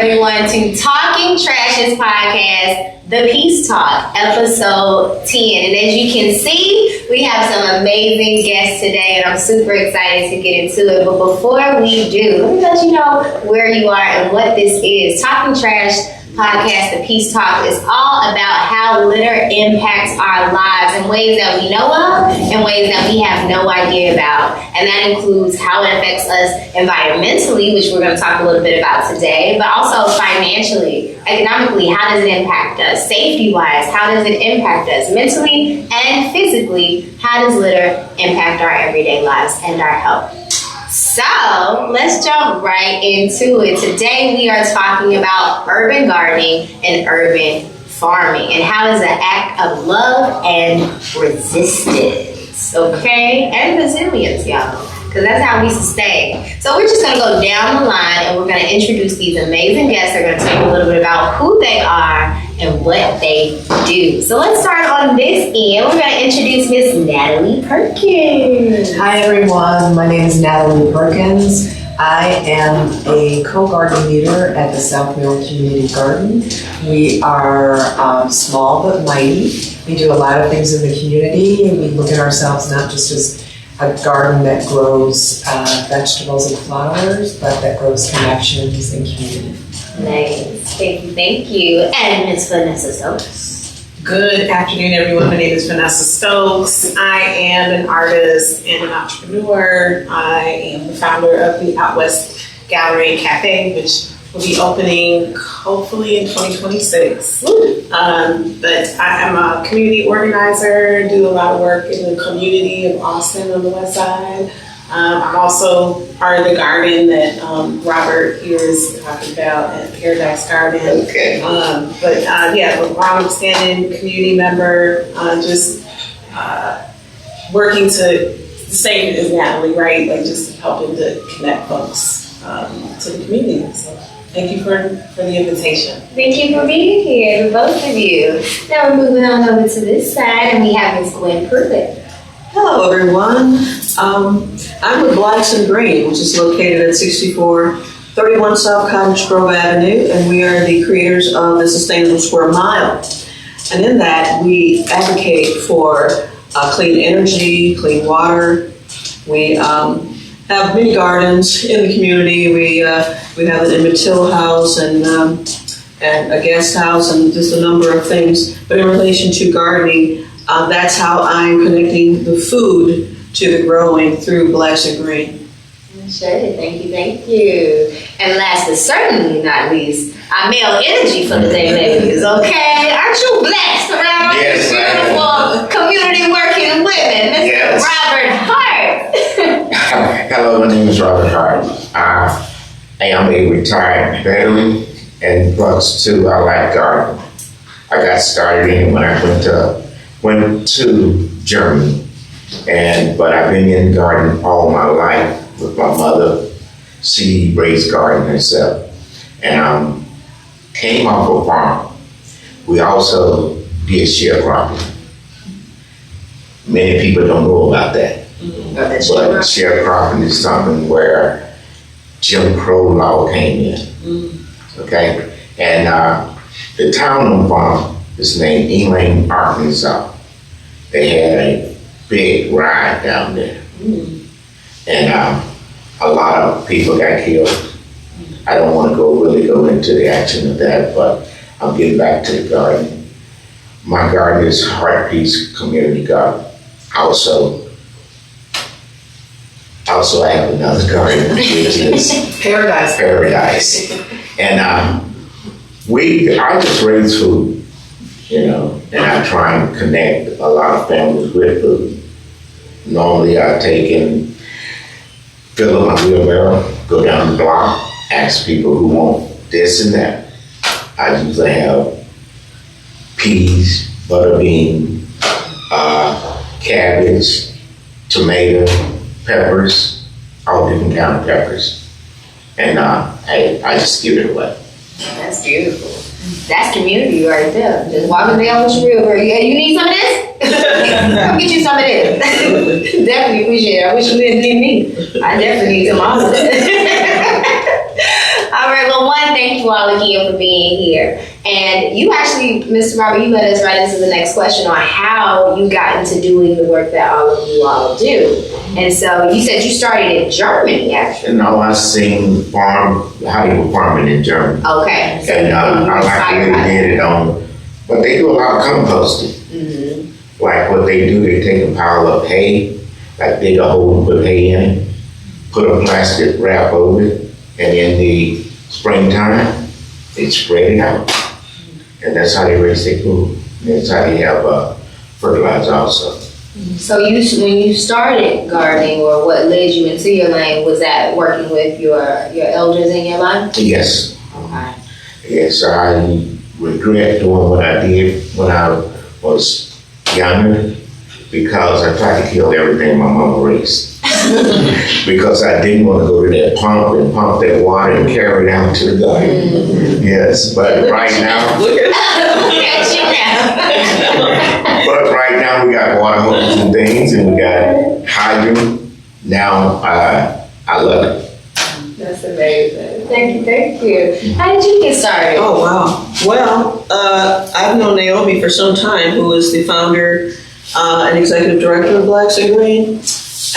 everyone to Talking Trashes podcast, The Peace Talk, episode 10. And as you can see, we have some amazing guests today, and I'm super excited to get into it. But before we do, let me let you know where you are and what this is. Talking Trash podcast, The Peace Talk, is all about how litter impacts our lives in ways that we know of and ways that we have no idea about. And that includes how it affects us environmentally, which we're going to talk a little bit about today, but also financially, economically, how does it impact us? Safety-wise, how does it impact us? Mentally and physically, how does litter impact our everyday lives and our health? So let's jump right into it. Today we are talking about urban gardening and urban farming and how it's an act of love and resistance, okay? And resilience, y'all, because that's how we sustain. So we're just going to go down the line and we're going to introduce these amazing guests. They're going to tell you a little bit about who they are and what they do. So let's start on this end. We're going to introduce Miss Natalie Perkins. Hi everyone, my name is Natalie Perkins. I am a co-garden leader at the South Mill Community Garden. We are small but mighty. We do a lot of things in the community, and we look at ourselves not just as a garden that grows vegetables and flowers, but that grows connections and community. Nice. Thank you. And Miss Vanessa Stokes. Good afternoon, everyone. My name is Vanessa Stokes. I am an artist and an entrepreneur. I am the founder of the Out West Gallery and Cafe, which will be opening hopefully in 2026. But I am a community organizer, do a lot of work in the community of Austin on the west side. I'm also part of the garden that Robert here is talking about at Paradise Garden. Okay. Yeah, a long-standing community member, just working to, same as Natalie, right? Like just helping to connect folks to the community. So thank you for the invitation. Thank you for being here, both of you. Now we're moving on over to this side, and we have Miss Gwen Pruitt. Hello, everyone. I'm with Blacks and Green, which is located at 6431 South Cottage Grove Avenue, and we are the creators of the Sustainable Square Mile. And in that, we advocate for clean energy, clean water. We have many gardens in the community. We have an Emmett Till house and a guest house and just a number of things. But in relation to gardening, that's how I'm connecting the food to the growing through Blacks and Green. Sure, thank you. And last but certainly not least, our male energy for the day, ladies, okay? Aren't you blessed around Yes, beautiful community working women? Mr. Yes. Robert Hart. Hello, my name is Robert Hart. I am a retired veteran, and plus too, I like gardening. I got started in when I went to Germany, but I've been in gardening all my life with my mother. She raised garden herself, and came off a farm. We also did sharecropping. Many people don't know about that, but sharecropping is something where Jim Crow law came in. Okay, and the town on farm is named Elaine, Arkansas. They had a big ride down there, and a lot of people got killed. I don't want to really go into the action of that, but I'm getting back to the garden. My garden is Hart Peace Community Garden. Also, I have another garden, which is Paradise. And I just raise food, and I try and connect a lot of families with food. Normally I take and fill up my wheelbarrow, go down the block, ask people who want this and that. I usually have peas, butter bean, cabbage, tomato, peppers, all different kind of peppers. And I just give it away. That's beautiful. That's community right there. Just walking down with your wheelbarrow. You need some of this? Come get you some of this. Definitely appreciate it. I wish you didn't need me. I definitely need some of it. All right, well, one thing thank you all again for being here. And you actually, Mr. Robert, you led us right into the next question on how you got into doing the work that all of you all do. And so you said you started in Germany, actually. And I seen how they were farming in Germany. Okay. So And I like the way they did it on, but they do a lot of composting. Mm-hmm. Like what they do, they take a pile of hay, like dig a hole and put hay in it, put a plastic wrap over it, and in the springtime, they spread it out. And that's how they raise their food. That's how they have fertilizer also. So when you started gardening, or what led you into your lane, was that working with your elders in your life? Yes. Okay. Yes, I regret doing what I did when I was younger because I tried to kill everything my mama raised. Because I didn't want to go to that pump and pump that water and carry it out to the garden. Mm-hmm. Yes, but right now. Look at you now. But right now we got water hoses and things, and we got hydrant. Now I love it. That's amazing. Thank you. How did you get started? Oh, wow. Well, I've known Naomi for some time, who is the founder and executive director of Blacks and Green.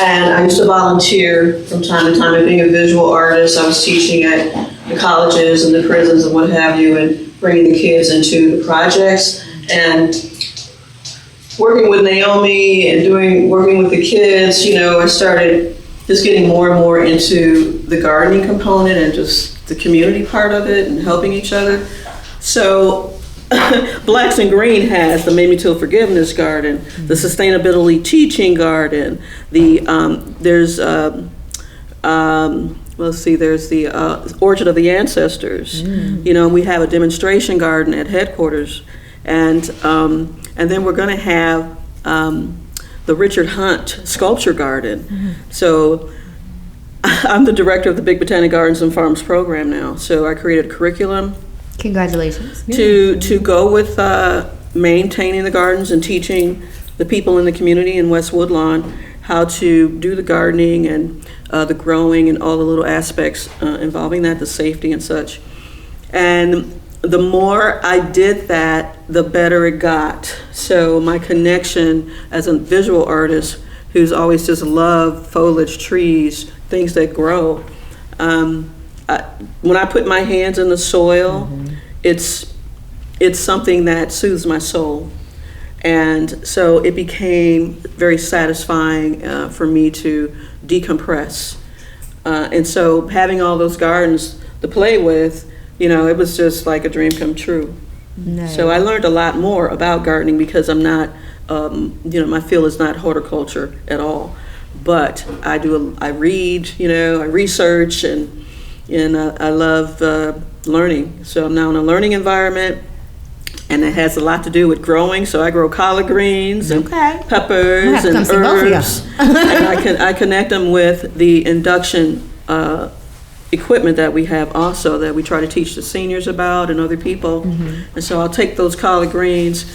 And I used to volunteer from time to time at being a visual artist. I was teaching at the colleges and the prisons and what have you, and bringing the kids into the projects. And working with Naomi and working with the kids, I started just getting more and more into the gardening component and just the community part of it and helping each other. So Blacks and Green has the Made Me Till Forgiveness Garden, the Sustainability Teaching Garden, there's the Orchard of the Ancestors. We have a demonstration garden at headquarters, and then we're going to have the Richard Hunt Sculpture Garden. So I'm the director of the Big Botanic Gardens and Farms program now. So I created a curriculum. Congratulations. To go with maintaining the gardens and teaching the people in the community in West Woodlawn how to do the gardening and the growing and all the little aspects involving that, the safety and such. And the more I did that, the better it got. So my connection as a visual artist who's always just loved foliage, trees, things that grow, when I put my hands in the soil, it's something that soothes my soul. And so it became very satisfying for me to decompress. And so having all those gardens to play with, it was just like a dream come true. Nice. So I learned a lot more about gardening because I'm not, my field is not horticulture at all. But I read, I research, and I love learning. So I'm now in a learning environment, and it has a lot to do with growing. So I grow collard greens and peppers and herbs. And I connect them with the induction equipment that we have also, that we try to teach the seniors about and other people. And so I'll take those collard greens,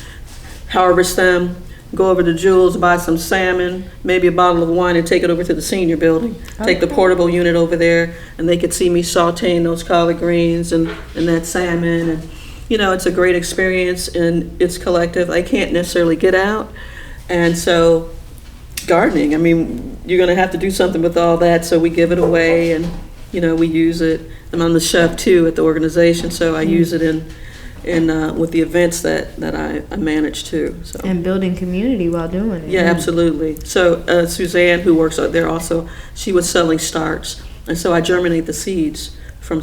harvest them, go over to Jules, buy some salmon, maybe a bottle of wine, and take it over to the senior building. Take the portable unit over there, and they could see me sauteing those collard greens and that salmon. And it's a great experience, and it's collective. I can't necessarily get out. And so gardening, you're going to have to do something with all that, so we give it away, and we use it. I'm on the chef too at the organization, so I use it in with the events that I manage too. So. And building community while doing it. Yeah, absolutely. So Suzanne, who works out there also, she was selling starts, and so I germinate the seeds from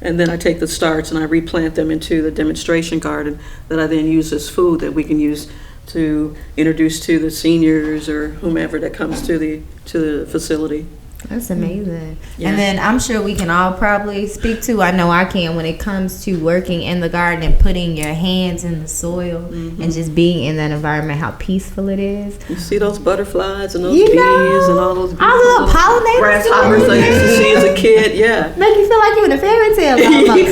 and then I take the starts and I replant them into the demonstration garden that I then use as food that we can use to introduce to the seniors or whomever that comes to the facility. That's amazing. Yeah. And then I'm sure we can all probably speak to, I know I can, when it comes to working in the garden and putting your hands in the soil and just being in that environment, how peaceful it is. You see those butterflies and those bees and all those little pollinators, grasshoppers I used to see as a kid. Yeah, make you feel like you're in a fairy tale.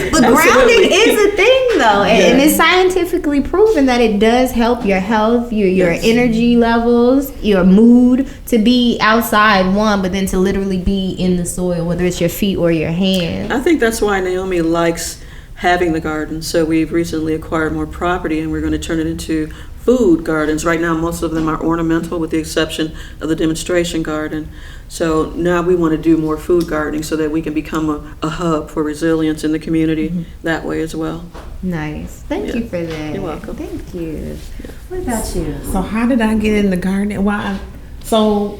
But grounding is a thing though, and it's scientifically proven that it does help your health, your energy levels, your mood, to be outside, but then to literally literally be in the soil, whether it's your feet or your hands. I think that's why Naomi likes having the garden. So we've recently acquired more property, and we're going to turn it into food gardens. Right now, most of them are ornamental, with the exception of the demonstration garden. So now we want to do more food gardening so that we can become a hub for resilience in the community that way as well. Nice. Thank you for that. You're welcome. Thank you. What about you? So how did I get in the garden? Well, so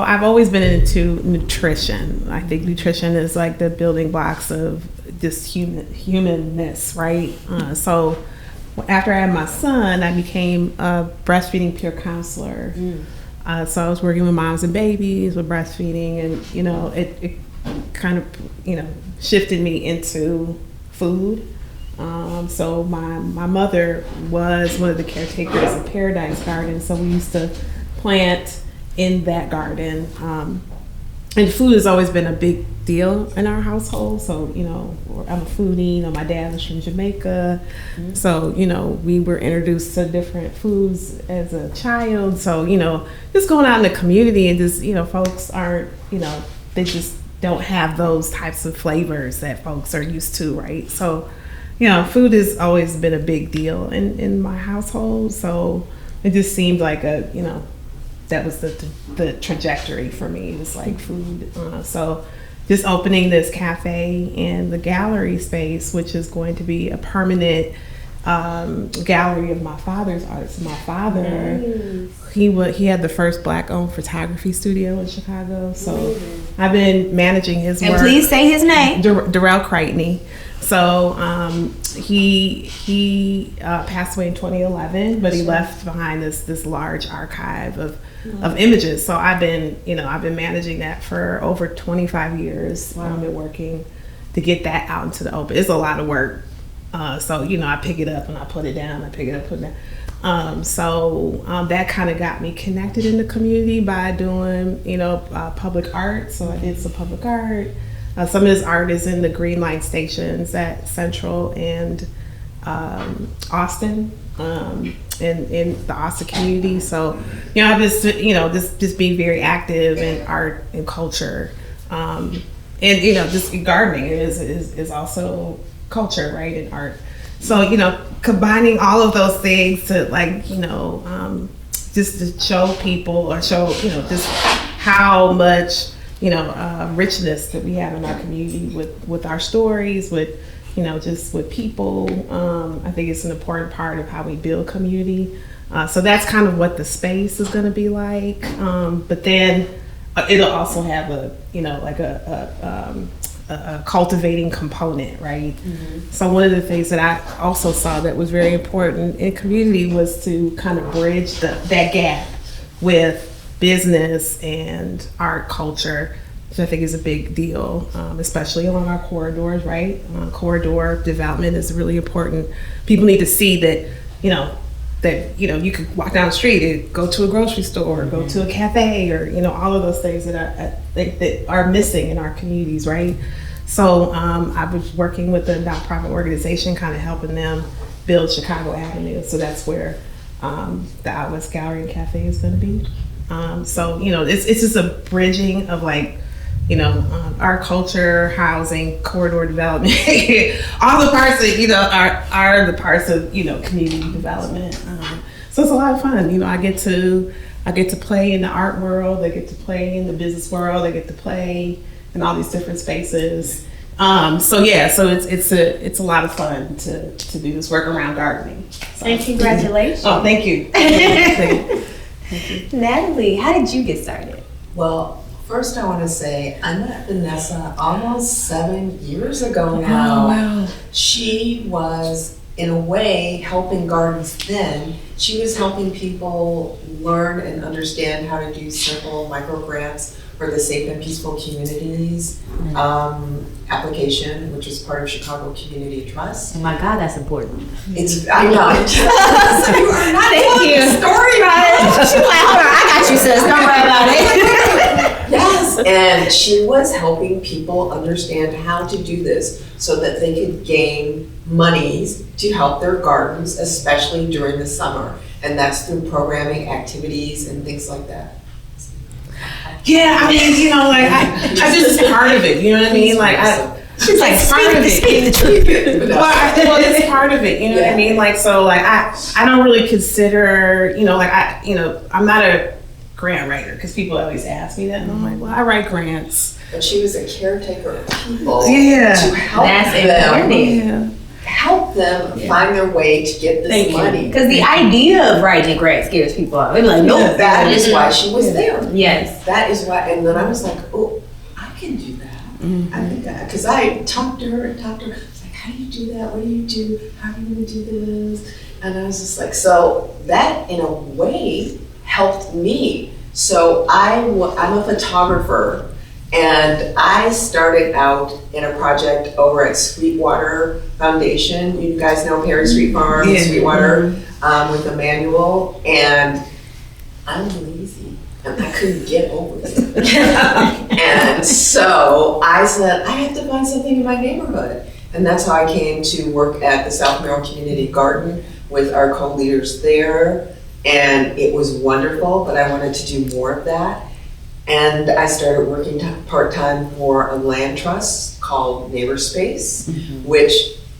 I've always been into nutrition. I think nutrition is like the building blocks of just humanness, right? So after I had my son, I became a breastfeeding peer counselor. So I was working with moms and babies with breastfeeding, and it kind of shifted me into food. So my mother was one of the caretakers of Paradise Garden, so we used to plant in that garden. And food has always been a big deal in our household. So, I'm a foodie. My dad was from Jamaica. So, we were introduced to different foods as a child. So, just going out in the community and just, folks aren't, they just don't have those types of flavors that folks are used to, right? So, food has always been a big deal in my household. So it just seemed like that was the trajectory for me. It was like food. So just opening this cafe and the gallery space, which is going to be a permanent gallery of my father's art. So my father, he had the first Black-owned photography studio in Chicago. So I've been managing his work. And please say his name. Darrell Crichtoney. So he passed away in 2011, but he left behind this large archive of images. So I've been managing that for over 25 years. Wow. I've been working to get that out into the open. It's a lot of work. So I pick it up and I put it down. I pick it up, put it down. So that kind of got me connected in the community by doing public art. So I did some public art. Some of this art is in the Green Light stations at Central and Austin, in the Austin community. So, I've just being very active in art and culture, and just gardening is also culture, right, and art. So, combining all of those things to just to show people or show just how much richness that we have in our community with our stories, with just with people. I think it's an important part of how we build community. So that's kind of what the space is going to be like. But then it'll also have a cultivating component, right? So one of the things that I also saw that was very important in community was to kind of bridge that gap with business and art culture, which I think is a big deal, especially along our corridors, right? Corridor development is really important. People need to see that, you could walk down the street and go to a grocery store, or go to a cafe, or, all of those things that I think that are missing in our communities, right? So I was working with a nonprofit organization, kind of helping them build Chicago Avenue. So that's where the Out West Gallery and Cafe is going to be. So it's just a bridging of our culture, housing, corridor development, all the parts that are the parts of community development. So it's a lot of fun. I get to play in the art world. I get to play in the business world. I get to play in all these different spaces. So it's a lot of fun to do this work around gardening. So. And congratulations. Oh, thank you. Natalie, how did you get started? Well, first I want to say I met Vanessa almost 7 years ago now. Oh, wow. She was, in a way, helping gardens then. She was helping people learn and understand how to do simple micro grants for the Safe and Peaceful Communities application, which is part of Chicago Community Trust. Oh my God, that's important. I know. So you are not Thank you. Story right? She's like, hold on, I got you, sis. Don't worry about it. Yes, and she was helping people understand how to do this so that they could gain monies to help their gardens, especially during the summer. And that's through programming, activities, and things like that. Yeah, I mean, you know, like I just part of it. You know what I mean? Like She's like, part of it. Well, it's part of it. You know what I mean? Like, so like I don't really consider, you know, like I'm not a grant writer because people always ask me that, and I'm like, well, I write grants. But she was a caretaker of people. Yeah. To help That's them. important. Help them find their way to get this Thank you. money. Because the idea of writing a grant scares people out. They're like, no, That is why she was there. Yes. That is why, and then I was like, oh, I can do that. I think because I talked to her. I was like, how do you do that? What do you do? How are you going to do this? And I was just like, so that in a way helped me. So I'm a photographer, and I started out in a project over at Sweetwater Foundation. You guys know Perry Street Farm, Sweetwater, with Emmanuel, and I'm lazy. And I couldn't get over it. And so I said, I have to find something in my neighborhood. And that's how I came to work at the South Merrill Community Garden with our co-leaders there. And it was wonderful, but I wanted to do more of that. And I started working part-time for a land trust called Neighbor Space, which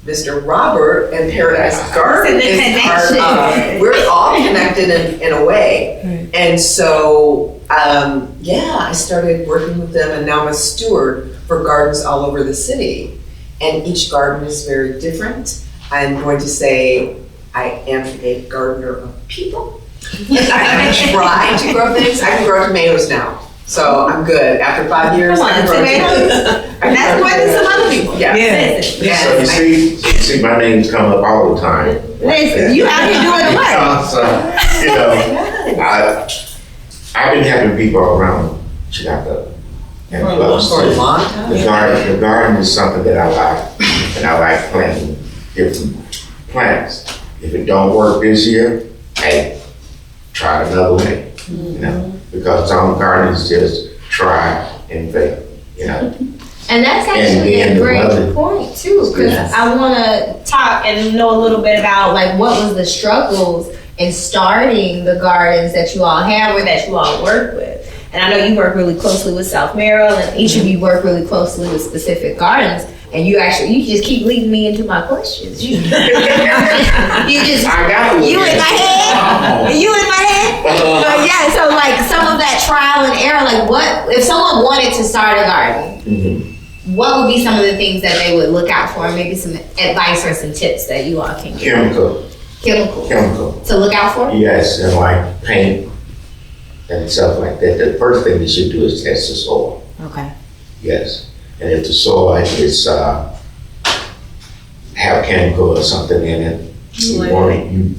Mr. Robert and Paradise Garden is part of. We're all connected in a way. And so, I started working with them, and now I'm a steward for gardens all over the city. And each garden is very different. I'm going to say I am a gardener of people. I try to grow things. I can grow tomatoes now. So I'm good. After 5 years, I can grow tomatoes. And that's more than some other people. Yeah. So you see, my name's come up all the time. Listen, you out here doing the work. So, you know, I've been having people around Chicago. And For a long time. The garden is something that I like, and I like planting different plants. If it don't work this year, hey, try it another way, you know, because some gardens just try and fail, you know. And that's actually a great point too, because I want to talk and know a little bit about like what was the struggles in starting the gardens that you all have or that you all work with. And I know you work really closely with South Merrill, and each of you work really closely with specific gardens. And you just keep leading me into my questions. You just, I got you in my head. You in my head. But yeah, so like some of that trial and error, like what if someone wanted to start a garden? What would be some of the things that they would look out for? Maybe some advice or some tips that you all can give. Chemical. To look out for? Yes, and like paint and stuff like that. The first thing you should do is test the soil. Okay. Yes. And if the soil is have chemical or something in it, you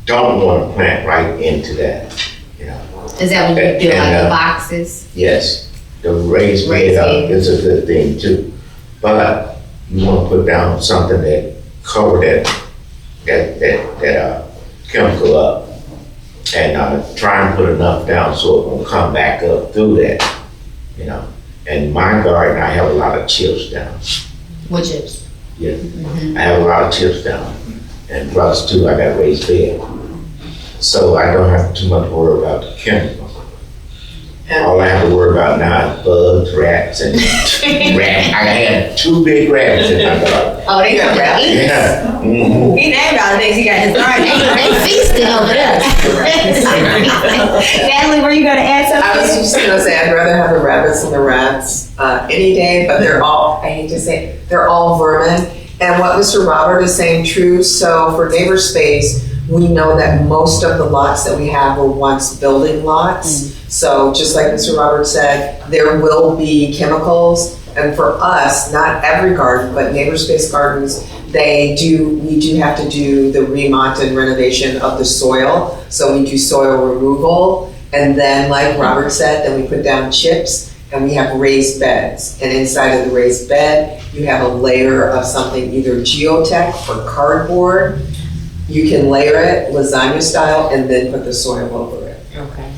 don't want to plant right into that. You know. Is that when you build like the boxes? Yes. The raised bed is a good thing too. But you want to put down something that cover that chemical up. And try and put enough down so it won't come back up through that, you know. In my garden, I have a lot of chips down. What chips? Yeah, I have a lot of chips down. And plus too, I got raised bed. So I don't have too much to worry about the chemical. All I have to worry about now is bugs, rats, and rats. I had 2 big rabbits in my garden. Oh, they got rabbits? Yeah. He named all the things he got in his garden. They feasting over there. Natalie, were you going to add something? I was just going to say, I'd rather have the rabbits than the rats any day, but they're all, I hate to say it, they're all vermin. And what Mr. Robert is saying true, so for Neighbor Space, we know that most of the lots that we have were once building lots. So just like Mr. Robert said, there will be chemicals. And for us, not every garden, but Neighbor Space gardens, we do have to do the remont and renovation of the soil. So we do soil removal. And then like Robert said, then we put down chips and we have raised beds. And inside of the raised bed, you have a layer of something, either geotech or cardboard. You can layer it lasagna style and then put the soil over it. Okay.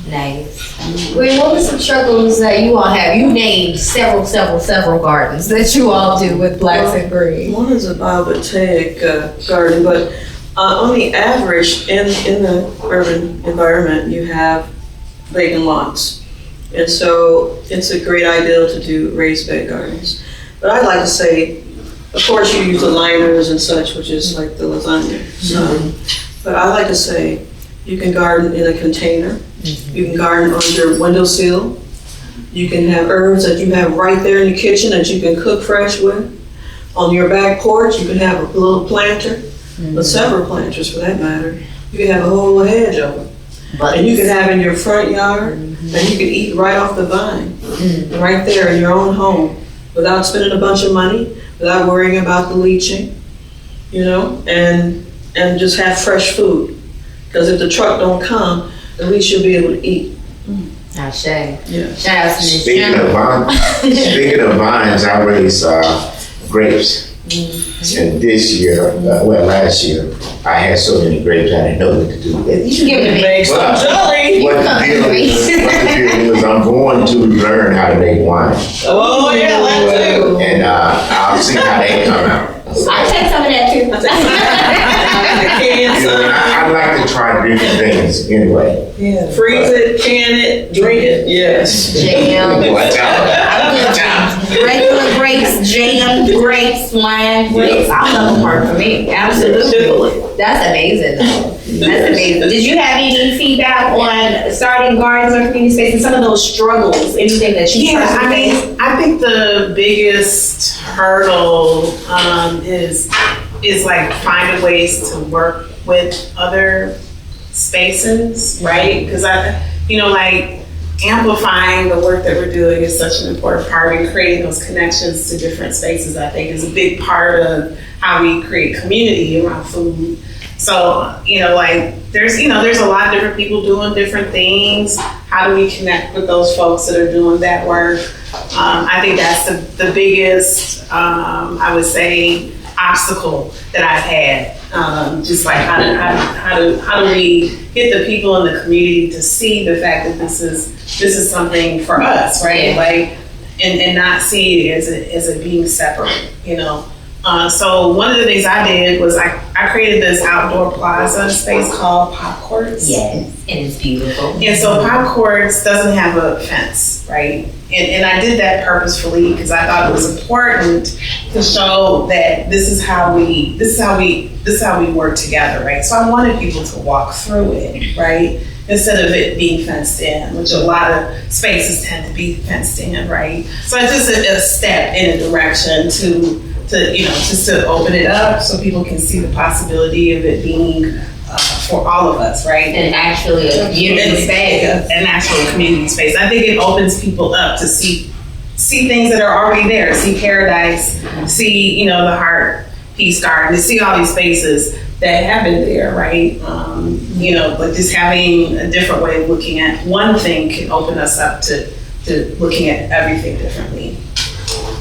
Nice. Gwen, what were some struggles that you all have? You named several gardens that you all do with Blacks and Green. One is a biovoltaic garden, but on the average, in the urban environment, you have vacant lots. And so it's a great idea to do raised bed gardens. But I'd like to say, of course you use the liners and such, which is like the lasagna. But I like to say, you can garden in a container. You can garden on your windowsill. You can have herbs that you have right there in the kitchen that you can cook fresh with. On your back porch, you can have a little planter, but several planters for that matter. You can have a whole hedge of them. And you can have in your front yard, and you can eat right off the vine, right there in your own home, without spending a bunch of money, without worrying about the leaching, you know, and just have fresh food. Because if the truck don't come, at least you'll be able to eat. Ashe. Yeah. Shout out to Miss Speaking Jim. of vines, I raised grapes. And this year, last year, I had so many grapes I didn't know what to do with it. You can give it to me. Make some jelly. What the deal is, I'm going to learn how to make wine. Oh, yeah, that too. And I'll see how they come out. I'll take some of that too. You know, I like to try different things anyway. Freeze it, can it, drink it. Yes. Jam. Watch out. Regular grapes, jam, grapes, wine, grapes. I love them work for me. Absolutely. That's amazing though. That's amazing. Did you have any feedback on starting gardens or community space and some of those struggles? Anything that you personally faced? I think the biggest hurdle is like finding ways to work with other spaces, right? Because like amplifying the work that we're doing is such an important part, and creating those connections to different spaces, I think, is a big part of how we create community around food. So, there's a lot of different people doing different things. How do we connect with those folks that are doing that work? I think that's the biggest, I would say, obstacle that I've had. Just like how do we get the people in the community to see the fact that this is something for us, right? Like, and not see it as it being separate, So one of the things I did was I created this outdoor plaza space called Pop Courts. Yes, and it's beautiful. And so Pop Courts doesn't have a fence, right? And I did that purposefully because I thought it was important to show that this is how we work together, right? So I wanted people to walk through it, right? Instead of it being fenced in, which a lot of spaces tend to be fenced in, right? So it's just a step in a direction to just to open it up so people can see the possibility of it being for all of us, right? And actually a community space. An actual community space. I think it opens people up to see things that are already there, see Paradise, see, the Hart Peace Garden, to see all these spaces that have been there, right? But just having a different way of looking at one thing can open us up to looking at everything differently.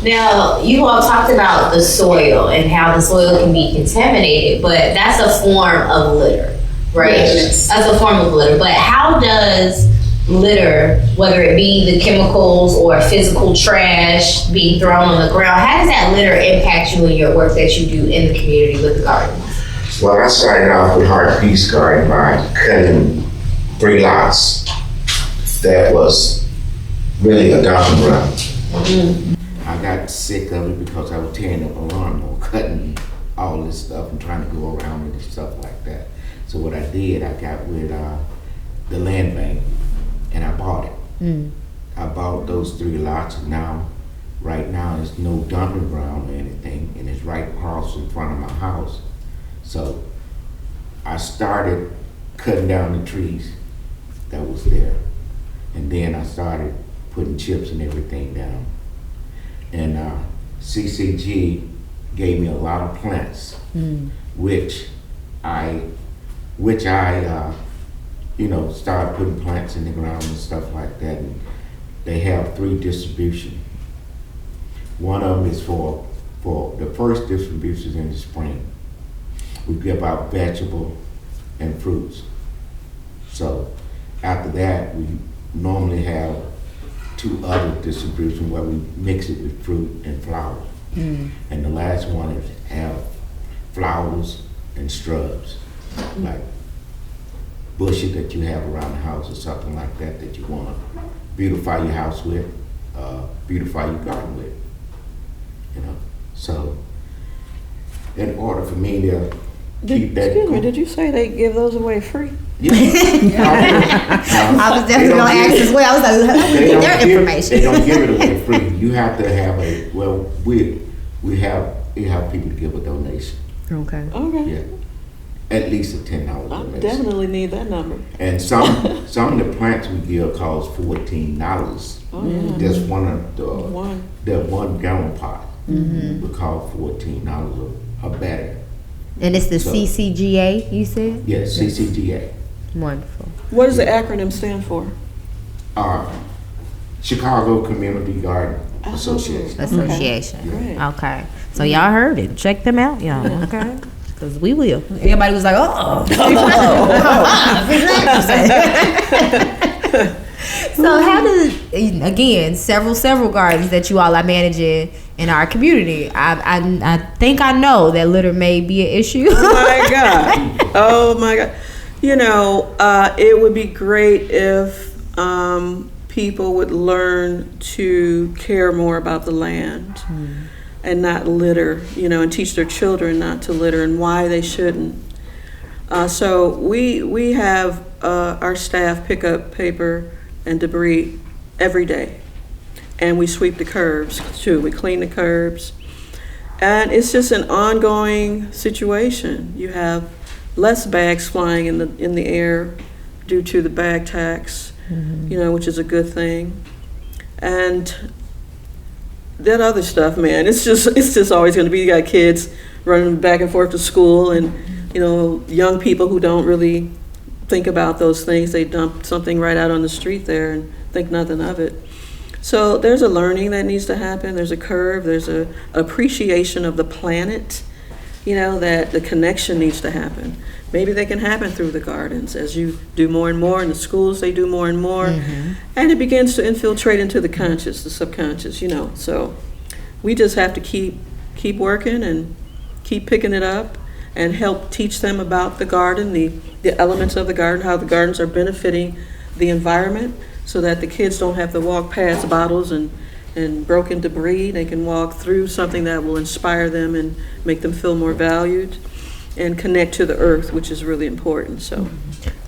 Now, you all talked about the soil and how the soil can be contaminated, but that's a form of litter, right? Yes. That's a form of litter. But how does litter, whether it be the chemicals or physical trash being thrown on the ground, how does that litter impact you in your work that you do in the community with the gardens? Well, I started off with Hart Peace Garden by cutting 3 lots. That was really a dumping ground. Mm-hmm. I got sick of it because I was tearing up a lawnmower, cutting all this stuff and trying to go around it and stuff like that. So what I did, I got with the land bank and I bought it. I bought those 3 lots, and right now there's no dumping ground or anything, and it's right across in front of my house. So I started cutting down the trees that was there, and then I started putting chips and everything down. And CCG gave me a lot of plants, which I started putting plants in the ground and stuff like that. And they have 3 distribution. One of them is for the first distribution in the spring. We give out vegetable and fruits. So after that, we normally have 2 other distributions where we mix it with fruit and flowers. And the last one is have flowers and shrubs, like bushes that you have around the house or something like that that you want to beautify your house with, beautify your garden with. You know, so in order for me to keep that. Excuse me, did you say they give those away free? Yeah. I was definitely gonna ask as well. I was like, how do we get their information? They don't give it away free. You have to have we have people to give a donation. Okay. Okay. Yeah. At least a $10 I donation. definitely need that number. And some of the plants we give cost $14. Oh, yeah. Just one of One. the 1 gallon pot would cost $14 or better. And it's the So- CCGA, you said? Yes, CCGA. Wonderful. What does the acronym stand for? Chicago Community Garden Oh. Association. Association. Great. Okay. So y'all heard it. Check them out, y'all. Okay. Because we will. Everybody was like, oh. So how does, again, several gardens that you all are managing in our community. I think I know that litter may be an issue. Oh my God. Oh my God. You know, it would be great if people would learn to care more about the land and not litter, you know, and teach their children not to litter and why they shouldn't. So we have our staff pick up paper and debris every day. And we sweep the curbs too. We clean the curbs. And it's just an ongoing situation. You have less bags flying in the air due to the bag tax, you know, which is a good thing. And that other stuff, man, it's just always going to be, you got kids running back and forth to school and, you know, young people who don't really think about those things. They dump something right out on the street there and think nothing of it. So there's a learning that needs to happen. There's a curve. There's a appreciation of the planet, you know, that the connection needs to happen. Maybe they can happen through the gardens as you do more and more. In the schools, they do more and more. And it begins to infiltrate into the conscious, the subconscious, you know. So we just have to keep working and keep picking it up and help teach them about the garden, the elements of the garden, how the gardens are benefiting the environment, so that the kids don't have to walk past bottles and broken debris. They can walk through something that will inspire them and make them feel more valued and connect to the earth, which is really important. So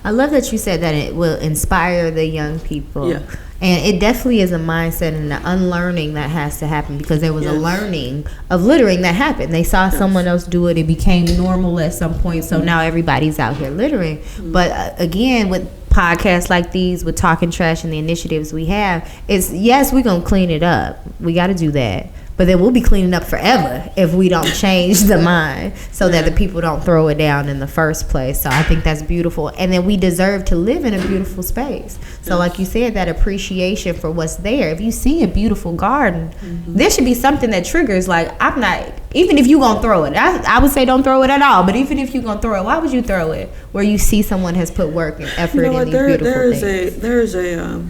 I love that you said that it will inspire the young people. Yeah. And it definitely is a mindset and an unlearning that has to happen, because there was a Yes. learning of littering that happened. They saw someone else do it. It became normal at some point. So now everybody's out here littering. But again, with podcasts like these, with Talking Trash and the initiatives we have, it's, yes, we're going to clean it up. We got to do that. But then we'll be cleaning up forever if we don't change the mind so that the people don't throw it down in the first place. So I think that's beautiful. And then we deserve to live in a beautiful space. So like you said, that appreciation for what's there. If you see a beautiful garden, there should be something that triggers, like, I'm not, even if you're going to throw it, I would say don't throw it at all. But even if you're going to throw it, why would you throw it where you see someone has put work and effort in these beautiful things? There is a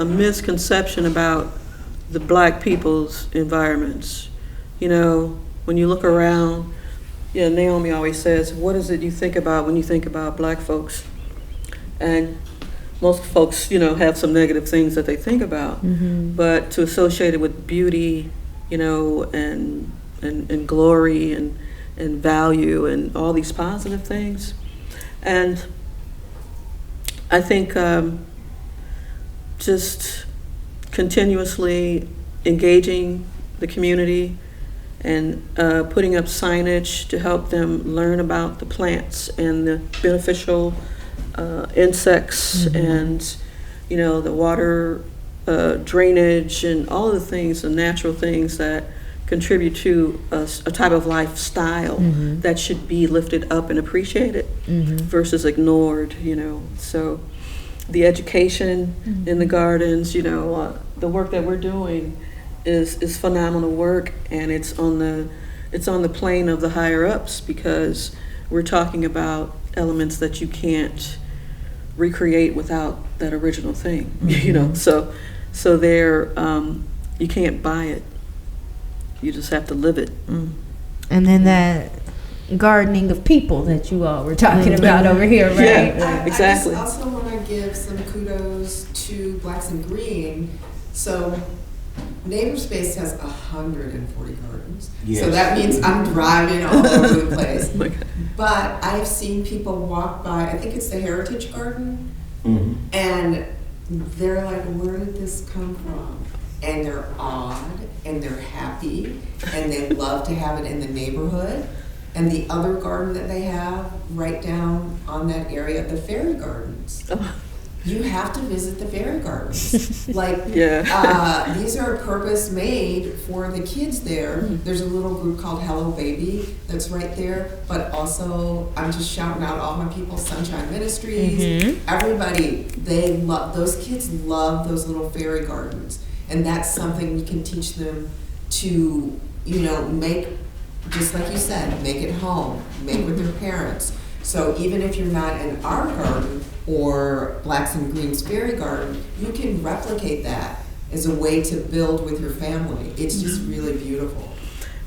misconception about the black people's environments. You know, when you look around, Naomi always says, what is it you think about when you think about black folks? And most folks, you know, have some negative things that they think about, but to associate it with beauty, you know, and glory and value and all these positive things. And I think just continuously engaging the community and putting up signage to help them learn about the plants and the beneficial insects and, you know, the water drainage and all of the things, the natural things that contribute to a type of lifestyle that should be lifted up and appreciated versus ignored, you know. So the education in the gardens, you know, the work that we're doing is phenomenal work, and it's on the plane of the higher ups, because we're talking about elements that you can't recreate without that original thing, you know. So they're you can't buy it. You just have to live it. And then that gardening of people that you all were talking about over here, right? Yeah, exactly. I just also want to give some kudos to Blacks and Green. So Neighbor Space has 140 gardens. Yes. So that means I'm driving all over the place. Oh my God. But I've seen people walk by, I think it's the Heritage Garden, Mhm. and they're like, where did this come from? And they're awed, and they're happy, and they love to have it in the neighborhood. And the other garden that they have right down on that area, the fairy gardens. You have to visit the fairy gardens. Like, these are purpose made for the kids there. There's a little group called Hello Baby that's right there. But also, I'm just shouting out all my people, Sunshine Ministries, everybody. They love, those kids love those little fairy gardens. And that's something we can teach them to, make, just like you said, make it home, make with their parents. So even if you're not in our garden or Blacks and Greens Fairy Garden, you can replicate that as a way to build with your family. It's just really beautiful.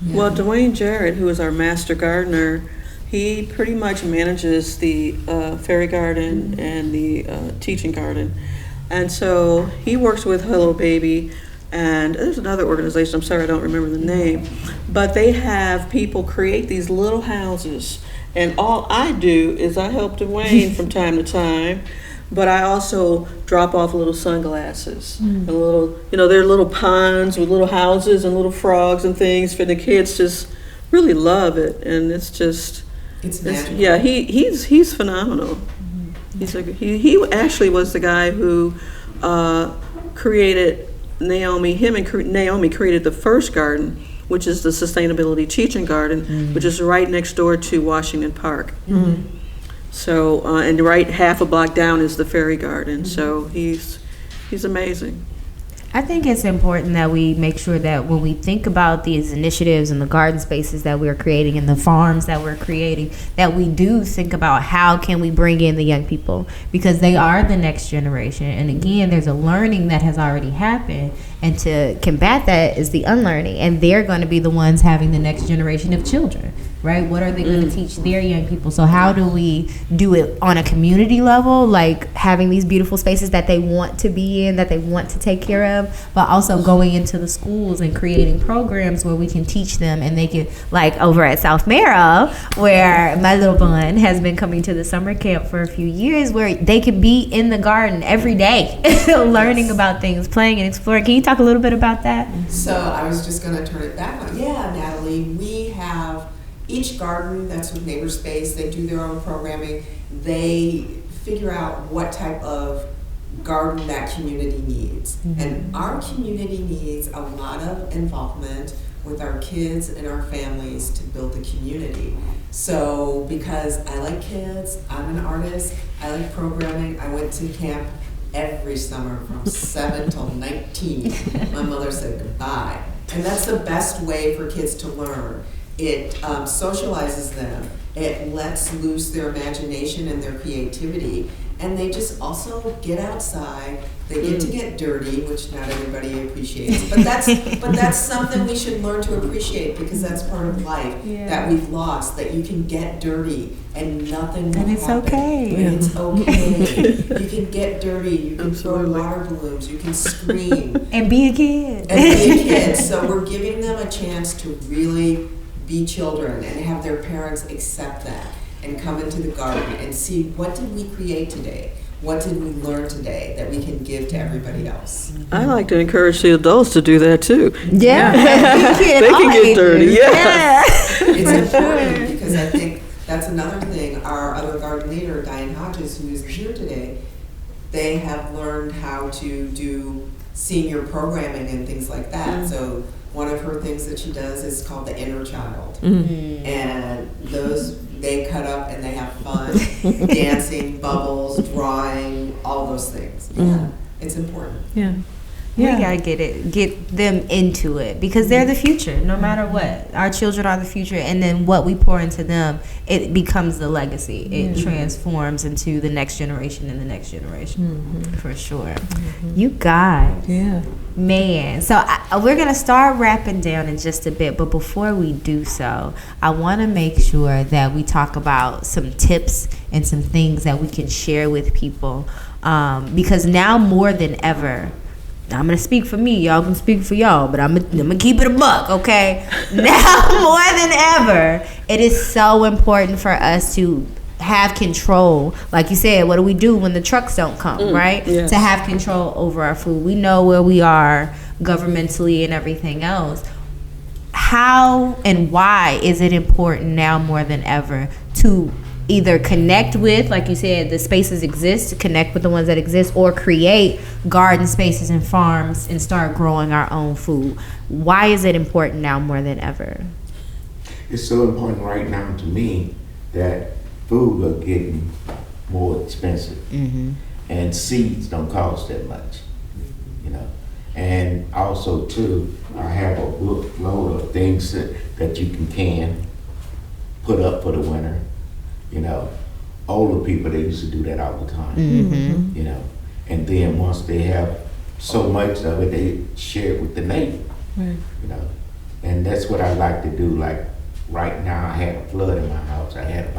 Yeah. Well, Dwayne Jarrett, who is our master gardener, he pretty much manages the fairy garden and the teaching garden. And so he works with Hello Baby, and there's another organization, I'm sorry I don't remember the name, but they have people create these little houses. And all I do is I help Dwayne from time to time, but I also drop off little sunglasses and little, there are little ponds with little houses and little frogs and things for the kids. Just really love it, and it's magical. Yeah, he's phenomenal. He actually was the guy who created Naomi. Him and Naomi created the first garden, which is the Sustainability Teaching Garden, which is right next door to Washington Park. So, and right half a block down is the Fairy Garden. So he's amazing. I think it's important that we make sure that when we think about these initiatives and the garden spaces that we're creating and the farms that we're creating, that we do think about how can we bring in the young people, because they are the next generation. And again, there's a learning that has already happened, and to combat that is the unlearning, and they're going to be the ones having the next generation of children, right? What are they going to teach their young people? So how do we do it on a community level, like having these beautiful spaces that they want to be in, that they want to take care of, but also going into the schools and creating programs where we can teach them, and they can, like over at South Mara, where my little bun has been coming to the summer camp for a few years, where they can be in the garden every day learning about things, playing and exploring. Can you talk a little bit about that? So I was just going to turn it back on. Yeah, Natalie, we have each garden that's with Neighbor Space, they do their own programming. They figure out what type of garden that community needs. And our community needs a lot of involvement with our kids and our families to build the community. So because I like kids, I'm an artist, I like programming, I went to camp every summer from 7 till 19. My mother said goodbye. And that's the best way for kids to learn. It socializes them. It lets loose their imagination and their creativity. And they just also get outside. They get to get dirty, which not everybody appreciates. But that's something we should learn to appreciate, because that's part of life that we've lost, that you can get dirty and nothing will And it's happen. okay. And it's okay. You can get dirty. You can throw water balloons. You can scream. And be a kid. And be a kid. So we're giving them a chance to really be children and have their parents accept that and come into the garden and see, what did we create today? What did we learn today that we can give to everybody else? I like to encourage the adults to do that too. Yeah. They can get dirty. Yeah. It's important, because I think that's another thing. Our other garden leader, Diane Hodges, who is here today, they have learned how to do senior programming and things like that. So one of her things that she does is called the inner child. And those, they cut up and they have fun, dancing, bubbles, drawing, all those things. Yeah, it's important. Yeah. We gotta get them into it because they're the future, no matter what. Our children are the future, and then what we pour into them, it becomes the legacy. It transforms into the next generation and the next generation, for sure. You guys, man. So we're gonna start wrapping down in just a bit, but before we do so, I want to make sure that we talk about some tips and some things that we can share with people, because now more than ever. I'm gonna speak for me, y'all can speak for y'all, but I'm gonna keep it a buck, okay? Now more than ever, it is so important for us to have control. Like you said, what do we do when the trucks don't come, right? Yes. To have control over our food. We know where we are governmentally and everything else. How and why is it important now more than ever to either connect with, like you said, the spaces exist, to connect with the ones that exist, or create garden spaces and farms and start growing our own food? Why is it important now more than ever? It's so important right now to me that food are getting more expensive, and seeds don't cost that much, you know. And also too, I have a bookload of things that you can put up for the winter. You know, older people, they used to do that all the time, you know. And then once they have so much of it, they share it with the neighbor, you know. And that's what I like to do. Like right now, I had a flood in my house. I had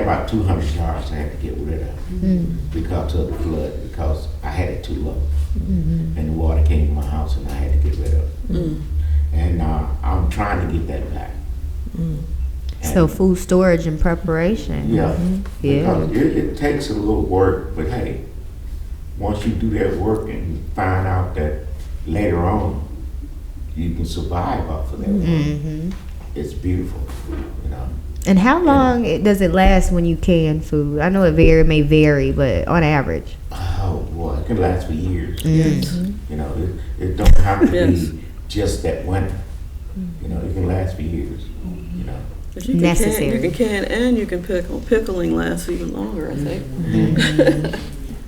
about 200 yards I had to get rid of because of the flood, because I had it too low. And the water came to my house and I had to get rid of it. And I'm trying to get that back. So food storage and preparation. Yeah. Because it takes a little work, but hey, once you do that work and you find out that later on you can survive off of that work, it's beautiful, you know. And how long does it last when you can food? I know it may vary, but on average. Oh boy, it can last for years. You know, it don't have to be just that winter. You know, it can last for years. You know. But you can and you can pickle. Pickling lasts even longer, I think.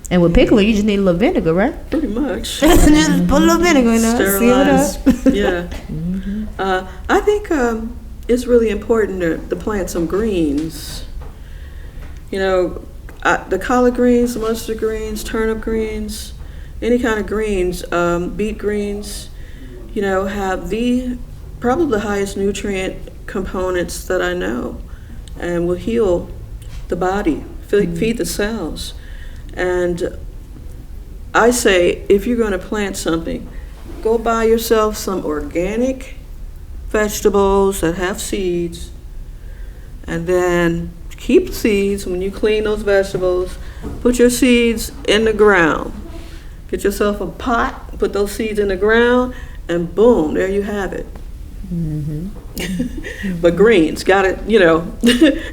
And with pickling, you just need a little vinegar, right? Pretty much. Just put a little vinegar in there, seal it up. I think it's really important to plant some greens. You know, the collard greens, the mustard greens, turnip greens, any kind of greens, beet greens, you know, have probably the highest nutrient components that I know, and will heal the body, feed the cells. And I say, if you're going to plant something, go buy yourself some organic vegetables that have seeds, and then keep the seeds. When you clean those vegetables, put your seeds in the ground. Get yourself a pot, put those seeds in the ground, and boom, there you have it. But greens, you know,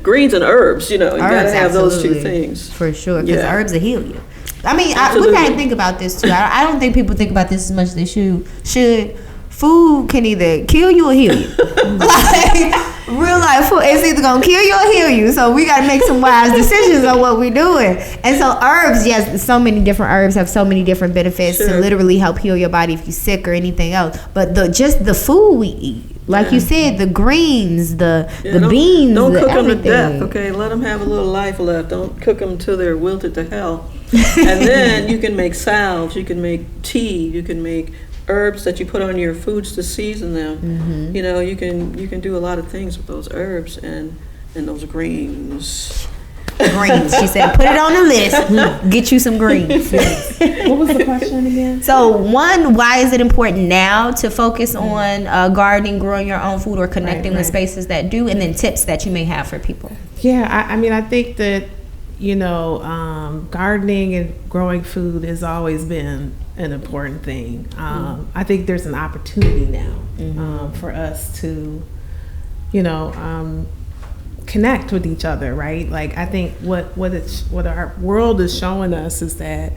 greens and herbs, you know, you gotta have those two things. For sure, because herbs will heal you. I mean, we gotta think about this too. I don't think people think about this as much as they should. Food can either kill you or heal you. Like, real life food, it's either gonna kill you or heal you. So we gotta make some wise decisions on what we're doing. And so herbs, yes, so many different herbs have so many different benefits to literally help heal your body if you're sick or anything else. But just the food we eat, like you said, the greens, the beans, don't cook everything. them to death. Okay, let them have a little life left. Don't cook them till they're wilted to hell. And then you can make salves, you can make tea, you can make herbs that you put on your foods to season them. You know, you can do a lot of things with those herbs and those greens. Greens, she said, put it on the list. Get you some greens. What was the question again? So one, why is it important now to focus on gardening, growing your own food, or connecting with spaces that do, and then tips that you may have for people? Yeah, I mean, I think that, you know, gardening and growing food has always been an important thing. I think there's an opportunity now for us to, you know, connect with each other, right? Like, I think what our world is showing us is that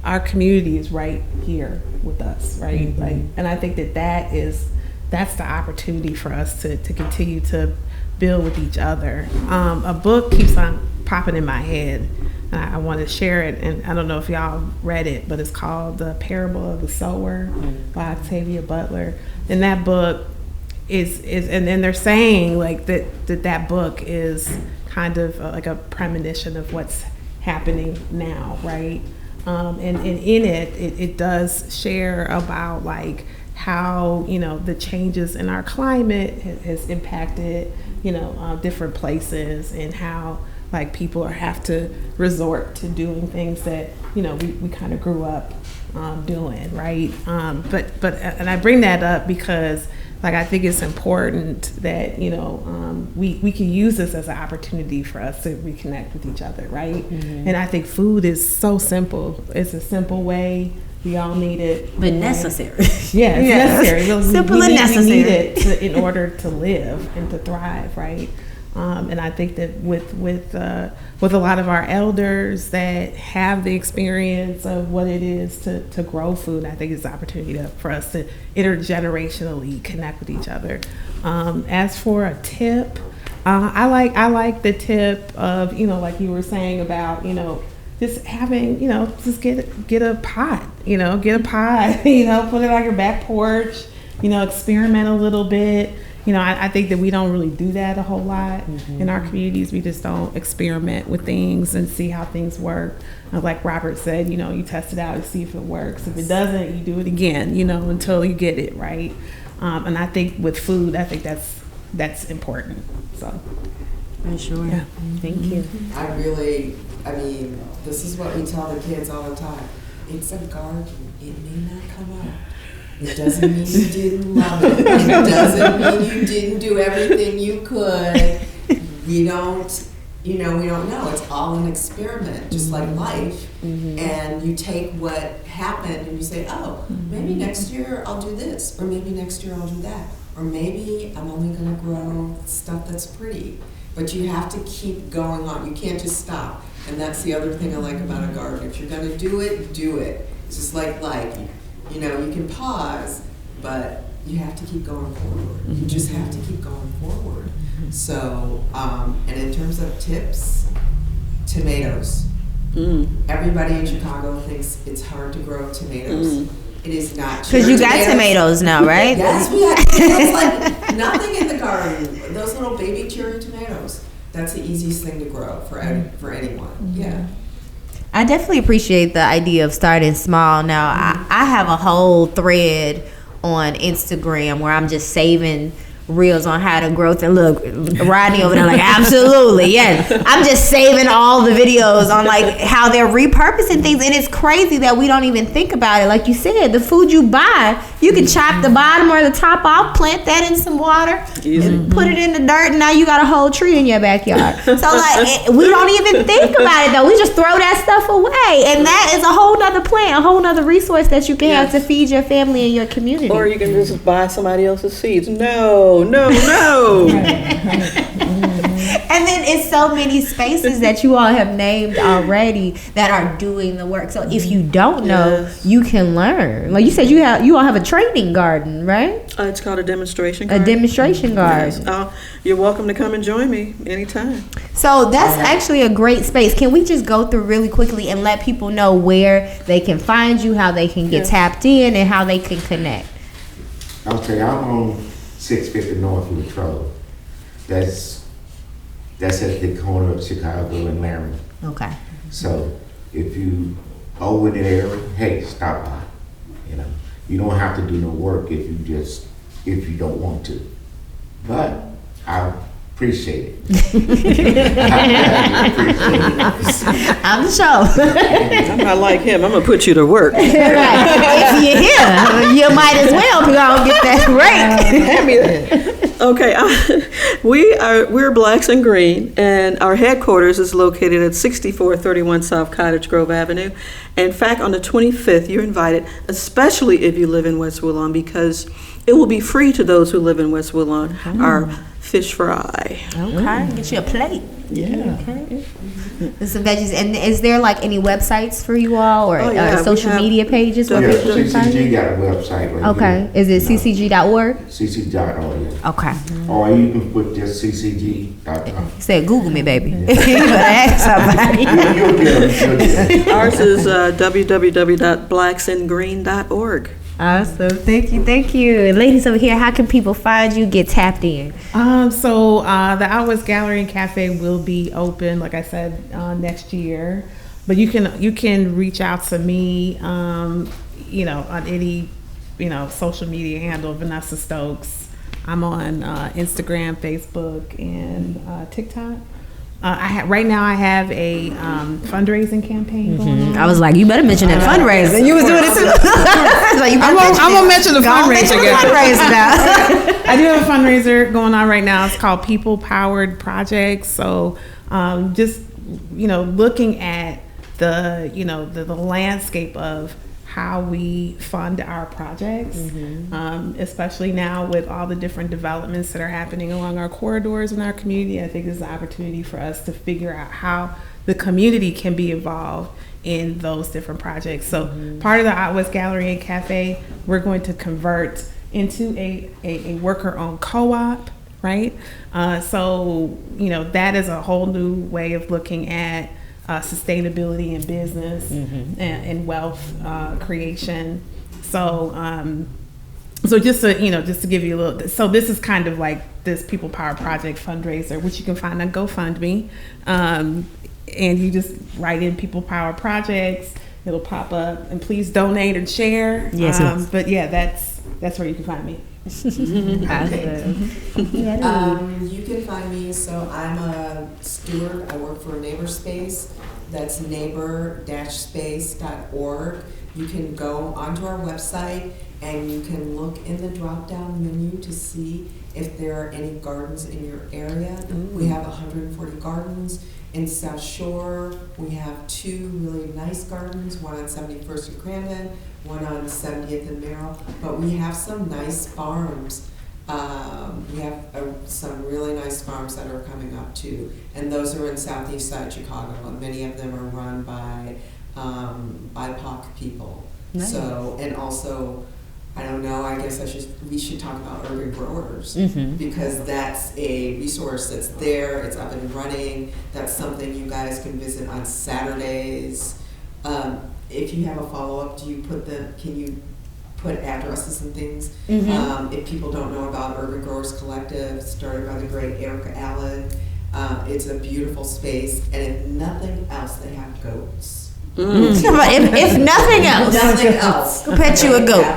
our community is right here with us, right? Like, and I think that's the opportunity for us to continue to build with each other. A book keeps on popping in my head and I want to share it. And I don't know if y'all read it, but it's called The Parable of the Sower by Octavia Butler. And that book is and they're saying like that book is kind of like a premonition of what's happening now, right? And in it does share about like how, you know, the changes in our climate has impacted, you know, different places, and how like people have to resort to doing things that, you know, we kind of grew up doing, right? But I bring that up because like I think it's important that, you know, we can use this as an opportunity for us to reconnect with each other, right? Mm-hmm. And I think food is so simple. It's a simple way. We all need it, but necessary. Yeah, it's necessary. Simple and necessary. We need it in order to live and to thrive, right? And I think that with a lot of our elders that have the experience of what it is to grow food, I think it's an opportunity for us to intergenerationally connect with each other. As for a tip, I like the tip of, you know, like you were saying about, you know, just having, you know, just get a pot, you know, you know, put it on your back porch, you know, experiment a little bit. You know, I think that we don't really do that a whole lot in our communities. We just don't experiment with things and see how things work. Like Robert said, you know, you test it out and see if it works. If it doesn't, you do it again, you know, until you get it right. And I think with food, I think that's important. So, for sure. Yeah. Thank you. I mean, this is what we tell the kids all the time. It's a garden. It may not come out. It doesn't mean you didn't love it. It doesn't mean you didn't do everything you could. We don't know. It's all an experiment, just like life. Mm-hmm. And you take what happened and you say, oh, maybe next year I'll do this, or maybe next year I'll do that, or maybe I'm only going to grow stuff that's pretty. But you have to keep going on. You can't just stop. And that's the other thing I like about a garden. If you're going to do it, do it. It's just like life. You know, you can pause, but you have to keep going forward. You just have to keep going forward. So, and in terms of tips, tomatoes. Everybody in Chicago thinks it's hard to grow tomatoes. It is not. Because you got tomatoes now, right? Yes, we have tomatoes like nothing in the garden. Those little baby cherry tomatoes. That's the easiest thing to grow for anyone. Yeah. I definitely appreciate the idea of starting small. Now, I have a whole thread on Instagram where I'm just saving reels on how to grow. And look, Rodney over there like, absolutely, yes. I'm just saving all the videos on like how they're repurposing things. And it's crazy that we don't even think about it. Like you said, the food you buy, you can chop the bottom or the top off, plant that in some water, and put it in the dirt, and now you got a whole tree in your backyard. So like, we don't even think about it though. We just throw that stuff away. And that is a whole nother plant, a whole nother resource that you can have to feed your family and your community. Or you can just buy somebody else's seeds. No. And then it's so many spaces that you all have named already that are doing the work. So if you don't know, you can learn. Like you said, you all have a training garden, right? It's called a demonstration garden. A demonstration garden. Yes. You're welcome to come and join me anytime. So that's actually a great space. Can we just go through really quickly and let people know where they can find you, how they can get tapped in, and how they can connect? Okay, I'm on 650 North Latrobe. That's at the corner of Chicago and Laramie. Okay. So if you over in that area, hey, stop by. You know, you don't have to do no work if you don't want to. But I appreciate it. I'm sure. I'm not like him. I'm gonna put you to work. Right. If you're here, you might as well go get that break. Okay, we're Blacks and Green, and our headquarters is located at 6431 South Cottage Grove Avenue. In fact, on the 25th, you're invited, especially if you live in West Woodlawn, because it will be free to those who live in West Woodlawn. Our fish fry. Okay, get you a plate. Yeah. Okay. Some veggies. And is there like any websites for you all or we social have media pages where Yeah, people can find CCG you? got a website right Okay. here. Is it ccg.org? CCG.org. Okay. Or you can put just CCG.com. You said Google me, baby. You better ask somebody. You'll get it. Ours is www.blacksandgreen.org. Awesome. Thank you. And ladies over here, how can people find you, get tapped in? So the Out West Gallery and Cafe will be open, like I said, next year. But you can reach out to me, on any, social media handle, Vanessa Stokes. I'm on Instagram, Facebook, and TikTok. Right now I have a fundraising campaign going on. I was like, you better mention that fundraiser. You was doing it too. I'm gonna mention the fundraiser. Now. I do have a fundraiser going on right now. It's called People Powered Projects. So just looking at the landscape of how we fund our projects, especially now with all the different developments that are happening along our corridors in our community. I think there's an opportunity for us to figure out how the community can be involved in those different projects. So part of the Out West Gallery and Cafe, we're going to convert into a worker-owned co-op, right? So that is a whole new way of looking at sustainability in business and wealth creation. So just to give you a little, so this is kind of like this People Power Project fundraiser, which you can find on GoFundMe, and you just write in People Power Projects, it'll pop up, and please donate and share. Yes. But yeah, that's where you can find me. You can find me, so I'm a steward. I work for Neighbor Space. That's neighbor-space.org. You can go onto our website and you can look in the drop-down menu to see if there are any gardens in your area. We have 140 gardens. In South Shore, we have 2 really nice gardens, one on 71st and Crandon, one on 70th and Merrill, but we have some nice farms. We have some really nice farms that are coming up too, and those are in southeast side Chicago, and many of them are run by BIPOC people. Nice. So, and also, I don't know, I guess we should talk about urban growers, because that's a resource that's there, it's up and running. That's something you guys can visit on Saturdays. If you have a follow-up, can you put addresses and things? If people don't know about Urban Growers Collective, started by the great Erica Allen, it's a beautiful space, and if nothing else, they have goats. If nothing else, go pet you a goat. Go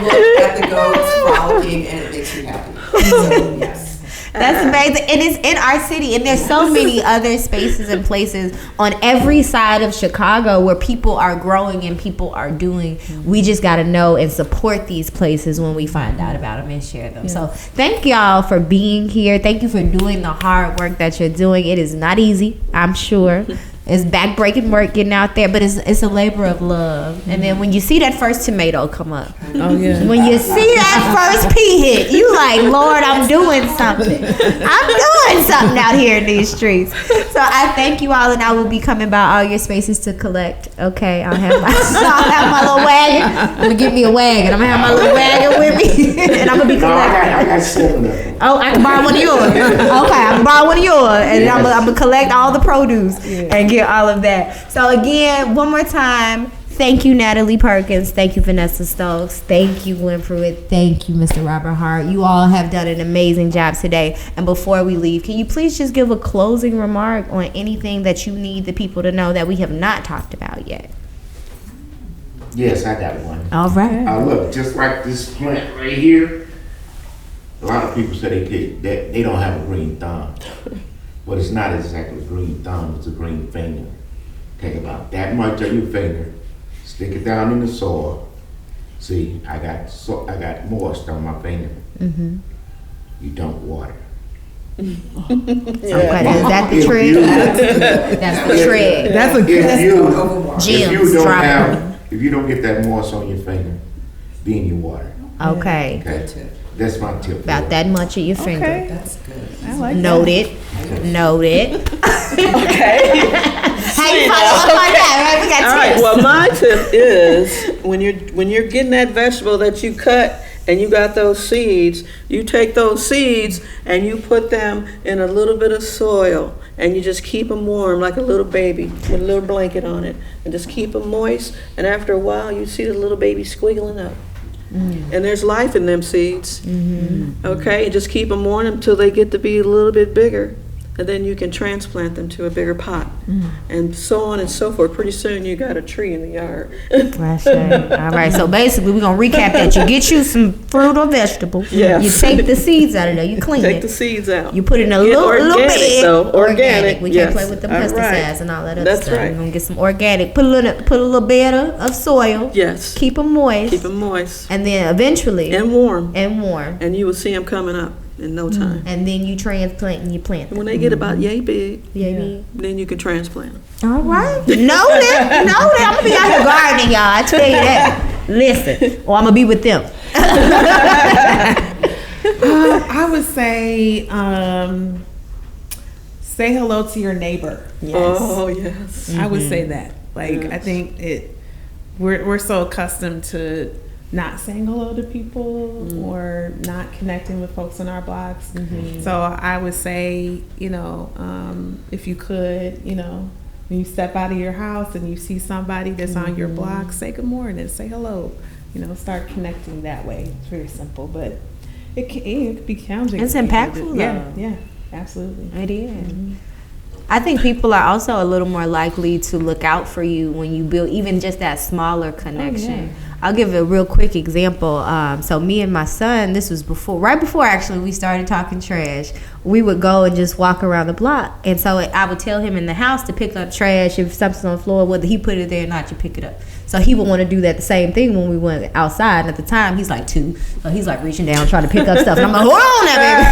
look at the goats frolicking, and it makes you happy. So, yes. That's amazing. And it's in our city, and there's so many other spaces and places on every side of Chicago where people are growing and people are doing. We just got to know and support these places when we find out about them and share them. So thank y'all for being here. Thank you for doing the hard work that you're doing. It is not easy, I'm sure. It's backbreaking work getting out there, but it's a labor of love. And then when you see that first tomato come up, when you see that first pea hit, you like, Lord, I'm doing something. I'm doing something out here in these streets. So I thank you all, and I will be coming by all your spaces to collect. Okay, I'll have my little wagon. I'm gonna get me a wagon. I'm gonna have my little wagon with me, and I'm gonna be collecting. I got 7 of them. Oh, I can borrow one of yours. Okay, I can borrow one of yours, and I'm gonna collect all the produce and get all of that. So again, one more time, thank you, Natalie Perkins. Thank you, Vanessa Stokes. Thank you, Gwen Pruitt. Thank you, Mr. Robert Hart. You all have done an amazing job today. And before we leave, can you please just give a closing remark on anything that you need the people to know that we have not talked about yet? Yes, I got one. All right. Look, just like this plant right here, a lot of people say they don't have a green thumb. But it's not exactly a green thumb, it's a green finger. Take about that much of your finger, stick it down in the soil. See, I got moist on my finger. You don't water. Okay, is that the trick? That's the trick. That's a good gems. If you don't get that moist on your finger, then you water. Okay. Good tip. That's my tip. About that much of your finger. Okay. That's good. I like Noted. Noted. Okay. How you follow up on that, right? We got All right. tips. Well, my tip is when you're getting that vegetable that you cut and you got those seeds, you take those seeds and you put them in a little bit of soil and you just keep them warm like a little baby with a little blanket on it, and just keep them moist. And after a while, you see the little baby squiggling up. And there's life in them seeds. Okay, and just keep them warm until they get to be a little bit bigger, and then you can transplant them to a bigger pot, and so on and so forth. Pretty soon you got a tree in the yard. That's right. All right. So basically, we're gonna recap that. You get you some fruit or vegetable. Yes. You take the seeds out of there. You clean Take it. the seeds out. You put it in a Get little organic, bed. though. Organic, We yes. can't play with the All pesticides right. and all that other That's stuff. right. We're gonna get some organic. Put a little bed of soil. Yes. Keep them moist. Keep them moist And then eventually and warm, and you will see them coming up in no time. and then you transplant and you plant And them. when they get about yay big, Yeah. then you can transplant them. All right. Noted. I'm gonna be out here gardening, y'all. I tell you that. Listen, or I'm gonna be with them. I would say say hello to your neighbor. Oh yes. I would say that. Like I think we're so accustomed to not saying hello to people or not connecting with folks in our blocks. So I would say, if you could, when you step out of your house and you see somebody that's on your block, say good morning, say hello. Start connecting that way. It's very simple, but it could be challenging. It's for people to impactful, do. Yeah, though. yeah, absolutely. It is. I think people are also a little more likely to look out for you when you build even just that smaller connection. I'll give a real quick example. So me and my son, this was right before actually we started talking trash, we would go and just walk around the block. And so I would tell him in the house to pick up trash. If something's on the floor, whether he put it there or not, you pick it up. So he would want to do that the same thing when we went outside. And at the time, he's like 2. So he's like reaching down, trying to pick up stuff. And I'm like, hold on now, baby.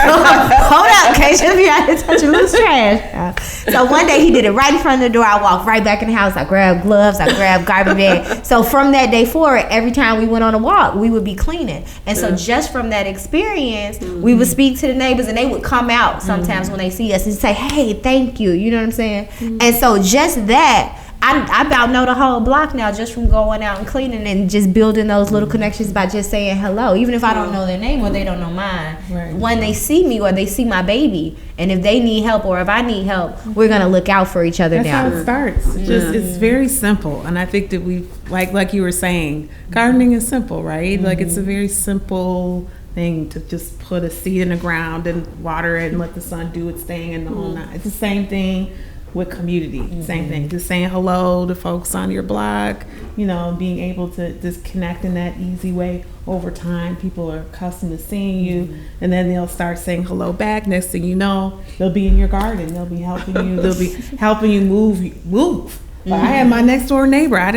Hold up, okay? Just be out here touching loose trash. So one day he did it right in front of the door. I walked right back in the house. I grabbed gloves. I grabbed garbage bag. So from that day forward, every time we went on a walk, we would be cleaning. And so just from that experience, we would speak to the neighbors, and they would come out sometimes when they see us and say, hey, thank you. You know what I'm saying? And so just that, I about know the whole block now just from going out and cleaning and just building those little connections by just saying hello. Even if I don't know their name or they don't know mine. Right. When they see me or they see my baby, and if they need help or if I need help, we're going to look out for each other That's now. how it starts. It's very simple, and I think that we like you were saying, gardening is simple, right? Like it's a very simple thing to just put a seed in the ground and water it and let the sun do its thing and the whole night. It's the same thing with community. Same thing. Just saying hello to folks on your block. Being able to just connect in that easy way. Over time, people are accustomed to seeing you, and then they'll start saying hello back. Next thing you know, they'll be in your garden. They'll be helping you. They'll be helping you move. But I had my next door neighbor. I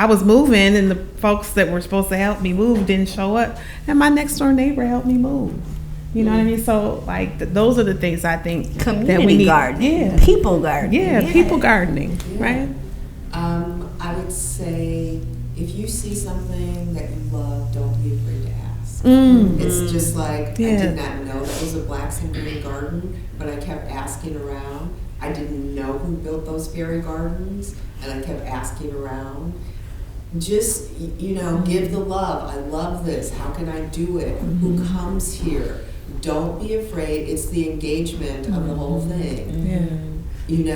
was moving, and the folks that were supposed to help me move didn't show up, and my next door neighbor helped me move. You know what I mean? So those are the things I think Community that we need. gardening. Yeah. People gardening. Yeah, people gardening, right? I would say if you see something that you love, don't be afraid to ask. It's just like, I did not know that was a blacks and green garden, but I kept asking around. I didn't know who built those fairy gardens, and I kept asking around. Just, give the love. I love this. How can I do it? Who comes here? Don't be afraid. It's the engagement of the whole thing. In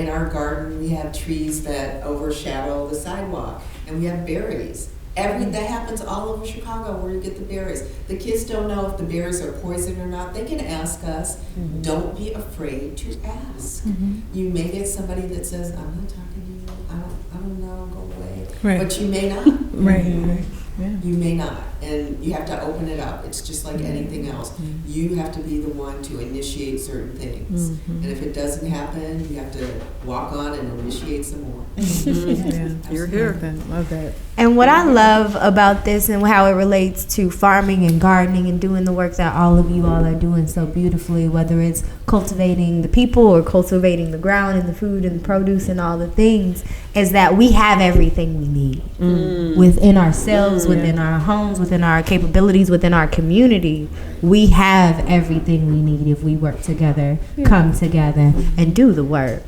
our garden, we have trees that overshadow the sidewalk, and we have berries. That happens all over Chicago where you get the berries. The kids don't know if the berries are poison or not. They can ask us. Don't be afraid to ask. You may get somebody that says, I'm not talking to you. I don't know, go away. Right. But you may not. Right. Yeah. You may not. and you have to open it up. It's just like anything else. You have to be the one to initiate certain things. And if it doesn't happen, you have to walk on and initiate some more. You're here. Love that. And what I love about this and how it relates to farming and gardening and doing the work that all of you all are doing so beautifully, whether it's cultivating the people or cultivating the ground and the food and the produce and all the things, is that we have everything we need within ourselves, within our homes, within our capabilities, within our community. We have everything we need if we work together, come together, and do the work.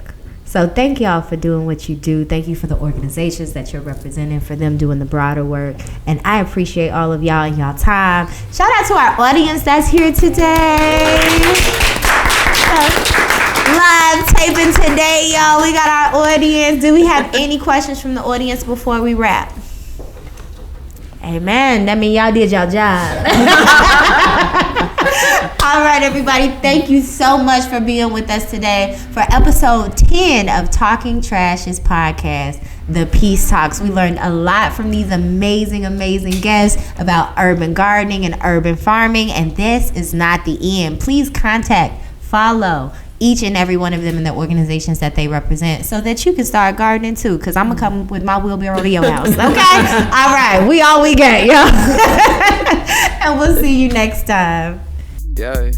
So thank y'all for doing what you do. Thank you for the organizations that you're representing, for them doing the broader work. And I appreciate all of y'all and y'all time. Shout out to our audience that's here today. Live taping today, y'all. We got our audience. Do we have any questions from the audience before we wrap? Amen. That means y'all did y'all job. All right, everybody. Thank you so much for being with us today for episode 10 of Talking Trash's podcast, The Peace Talks. We learned a lot from these amazing, amazing guests about urban gardening and urban farming, and this is not the end. Please contact, follow each and every one of them in the organizations that they represent so that you can start gardening too, because I'm going to come with my wheelbarrow to your house, okay? All right, we all we got, y'all. And we'll see you next time. Yeah.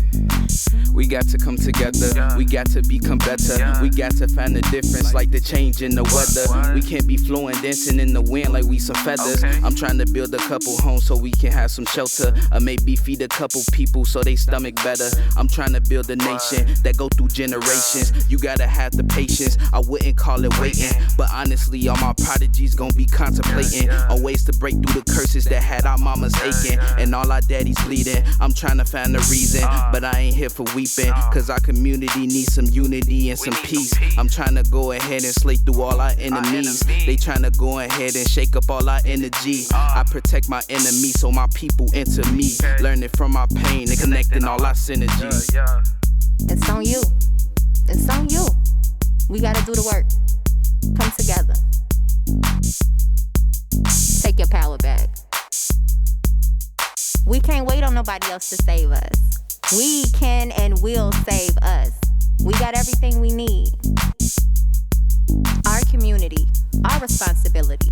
We got to come together, we got to become better, we got to find the difference like the change in the weather. We can't be flowing, dancing in the wind like we some feathers. I'm trying to build a couple homes so we can have some shelter, or maybe feed a couple people so they stomach better. I'm trying to build a nation that go through generations. You gotta have the patience, I wouldn't call it waiting, but honestly all my prodigies gon' be contemplating on ways to break through the curses that had our mamas aching and all our daddies bleeding. I'm trying to find a reason, but I ain't here for weeping, cause our community needs some unity and some peace. I'm trying to go ahead and slay through all our enemies. They trying to go ahead and shake up all our energy. I protect my enemies so my people enter me, learning from our pain and connecting all our synergies. It's on you. It's on you. We gotta do the work. Come together. Take your power back. We can't wait on nobody else to save us. We can and will save us. We got everything we need. Our community, our responsibility.